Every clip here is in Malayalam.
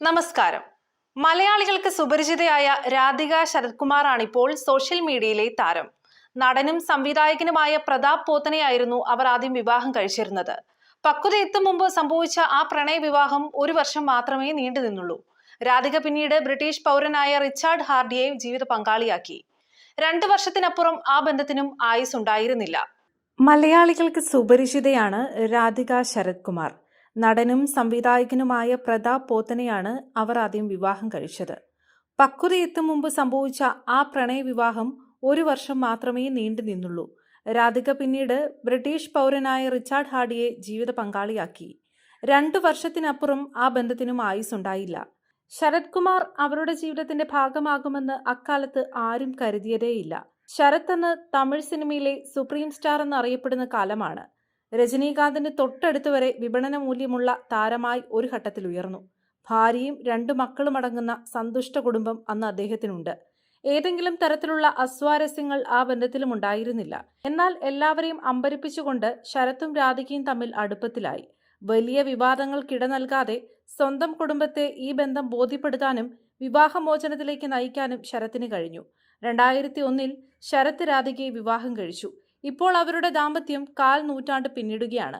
നമസ്കാരം. മലയാളികൾക്ക് സുപരിചിതയായ രാധിക ശരത്കുമാറാണ് ഇപ്പോൾ സോഷ്യൽ മീഡിയയിലെ താരം. നടനും സംവിധായകനുമായ പ്രതാപ് പോത്തനെയായിരുന്നു അവർ ആദ്യം വിവാഹം കഴിച്ചിരുന്നത്. പക്വത എത്തും മുമ്പ് സംഭവിച്ച ആ പ്രണയ വിവാഹം 1 വർഷം മാത്രമേ നീണ്ടു നിന്നുള്ളൂ. രാധിക പിന്നീട് ബ്രിട്ടീഷ് പൗരനായ റിച്ചാർഡ് ഹാർഡിയെ ജീവിത പങ്കാളിയാക്കി. 2 വർഷത്തിനപ്പുറം ആ ബന്ധത്തിനും ആയുസ് ഉണ്ടായിരുന്നില്ല. മലയാളികൾക്ക് സുപരിചിതയാണ് രാധിക ശരത്കുമാർ. നടനും സംവിധായകനുമായ പ്രതാപ് പോത്തനെയാണ് അവർ ആദ്യം വിവാഹം കഴിച്ചത്. പക്വതയെത്തും മുമ്പ് സംഭവിച്ച ആ പ്രണയ വിവാഹം 1 വർഷം മാത്രമേ നീണ്ടു നിന്നുള്ളൂ. രാധിക പിന്നീട് ബ്രിട്ടീഷ് പൗരനായ റിച്ചാർഡ് ഹാർഡിയെ ജീവിത പങ്കാളിയാക്കി. 2 വർഷത്തിനപ്പുറം ആ ബന്ധത്തിനും ആയുസ്സുണ്ടായില്ല. ശരത് കുമാർ അവരുടെ ജീവിതത്തിന്റെ ഭാഗമാകുമെന്ന് അക്കാലത്ത് ആരും കരുതിയതേയില്ല. ശരത് എന്ന തമിഴ് സിനിമയിലെ സുപ്രീം സ്റ്റാർ എന്നറിയപ്പെടുന്ന കാലമാണ്. രജനീകാന്തിന് തൊട്ടടുത്ത് വരെ വിപണന മൂല്യമുള്ള താരമായി ഒരു ഘട്ടത്തിൽ ഉയർന്നു. ഭാര്യയും 2 മക്കളും അടങ്ങുന്ന സന്തുഷ്ട കുടുംബം അന്ന് അദ്ദേഹത്തിനുണ്ട്. ഏതെങ്കിലും തരത്തിലുള്ള അസ്വാരസ്യങ്ങൾ ആ ബന്ധത്തിലും ഉണ്ടായിരുന്നില്ല. എന്നാൽ എല്ലാവരെയും അമ്പരിപ്പിച്ചുകൊണ്ട് ശരത്തും രാധികയും തമ്മിൽ അടുപ്പത്തിലായി. വലിയ വിവാദങ്ങൾക്കിട നൽകാതെ സ്വന്തം കുടുംബത്തെ ഈ ബന്ധം ബോധ്യപ്പെടുത്താനും വിവാഹമോചനത്തിലേക്ക് നയിക്കാനും ശരത്തിന് കഴിഞ്ഞു. 2001 ശരത്ത് രാധികയെ വിവാഹം കഴിച്ചു. ഇപ്പോൾ അവരുടെ ദാമ്പത്യം 1/4 നൂറ്റാണ്ട് പിന്നിടുകയാണ്.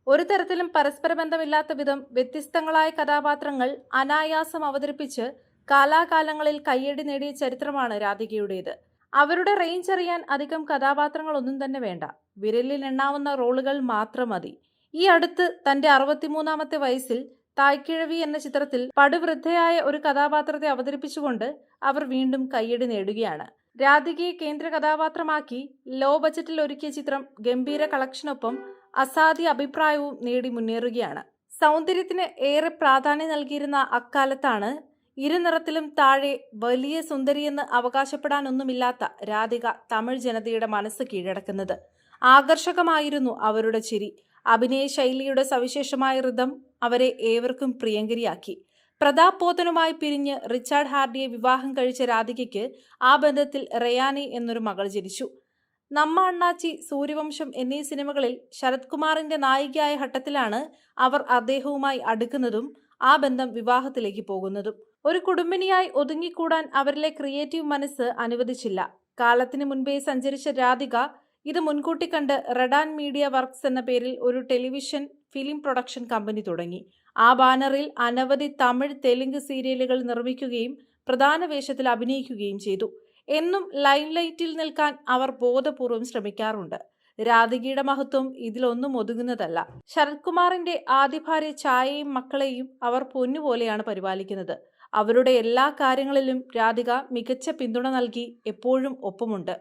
ഒരു തരത്തിലും പരസ്പര ബന്ധമില്ലാത്ത വിധം വ്യത്യസ്തങ്ങളായ കഥാപാത്രങ്ങൾ അനായാസം അവതരിപ്പിച്ച് കാലാകാലങ്ങളിൽ കയ്യടി നേടിയ ചരിത്രമാണ് രാധികയുടേത്. അവരുടെ റേഞ്ച് അറിയാൻ അധികം കഥാപാത്രങ്ങളൊന്നും തന്നെ വേണ്ട. വിരലിൽ എണ്ണാവുന്ന റോളുകൾ മാത്രം മതി. ഈ അടുത്ത് തന്റെ 63ാമത്തെ വയസ്സിൽ തായ്ക്കിഴവി എന്ന ചിത്രത്തിൽ പടുവൃദ്ധയായ ഒരു കഥാപാത്രത്തെ അവതരിപ്പിച്ചുകൊണ്ട് അവർ വീണ്ടും കയ്യടി നേടുകയാണ്. രാധികയെ കേന്ദ്ര കഥാപാത്രമാക്കി ലോ ബജറ്റിൽ ഒരുക്കിയ ചിത്രം ഗംഭീര കളക്ഷനൊപ്പം അസാധ്യ അഭിപ്രായവും നേടി മുന്നേറുകയാണ്. സൗന്ദര്യത്തിന് ഏറെ പ്രാധാന്യം നൽകിയിരുന്ന അക്കാലത്താണ് ഇരുനിറത്തിലും താഴെ വലിയ സുന്ദരിയെന്ന് അവകാശപ്പെടാനൊന്നുമില്ലാത്ത രാധിക തമിഴ് ജനതയുടെ മനസ്സ് കീഴടക്കുന്നത്. ആകർഷകമായിരുന്നു അവരുടെ ചിരി. അഭിനയ ശൈലിയുടെ സവിശേഷമായ ഋതം അവരെ ഏവർക്കും പ്രിയങ്കരിയാക്കി. പ്രതാപ് പോത്തനുമായി പിരിഞ്ഞ് റിച്ചാർഡ് ഹാർഡിയെ വിവാഹം കഴിച്ച രാധികയ്ക്ക് ആ ബന്ധത്തിൽ റയാനി എന്നൊരു മകൾ ജനിച്ചു. നമ്മ അണ്ണാച്ചി, സൂര്യവംശം എന്നീ സിനിമകളിൽ ശരത് കുമാറിന്റെ നായികയായ ഘട്ടത്തിലാണ് അവർ അദ്ദേഹവുമായി അടുക്കുന്നതും ആ ബന്ധം വിവാഹത്തിലേക്ക് പോകുന്നതും. ഒരു കുടുംബിനിയായി ഒതുങ്ങിക്കൂടാൻ അവരിലെ ക്രിയേറ്റീവ് മനസ്സ് അനുവദിച്ചില്ല. കാലത്തിന് മുൻപേ സഞ്ചരിച്ച രാധിക ഇത് മുൻകൂട്ടി കണ്ട് റെഡാൻ മീഡിയ വർക്ക്സ് എന്ന പേരിൽ ഒരു ടെലിവിഷൻ ഫിലിം പ്രൊഡക്ഷൻ കമ്പനി തുടങ്ങി. ആ ബാനറിൽ അനവധി തമിഴ്, തെലുങ്ക് സീരിയലുകൾ നിർമ്മിക്കുകയും പ്രധാന വേഷത്തിൽ അഭിനയിക്കുകയും ചെയ്തു. എന്നും ലൈംലൈറ്റിൽ നിൽക്കാൻ അവർ ബോധപൂർവം ശ്രമിക്കാറുണ്ട്. രാധികയുടെ മഹത്വം ഇതിലൊന്നും ഒതുങ്ങുന്നതല്ല. ശരത് കുമാറിന്റെ ആദ്യ ഭാര്യ ഛായയെയും മക്കളെയും അവർ പൊന്നുപോലെയാണ് പരിപാലിക്കുന്നത്. അവരുടെ എല്ലാ കാര്യങ്ങളിലും രാധിക മികച്ച പിന്തുണ നൽകി എപ്പോഴും ഒപ്പമുണ്ട്.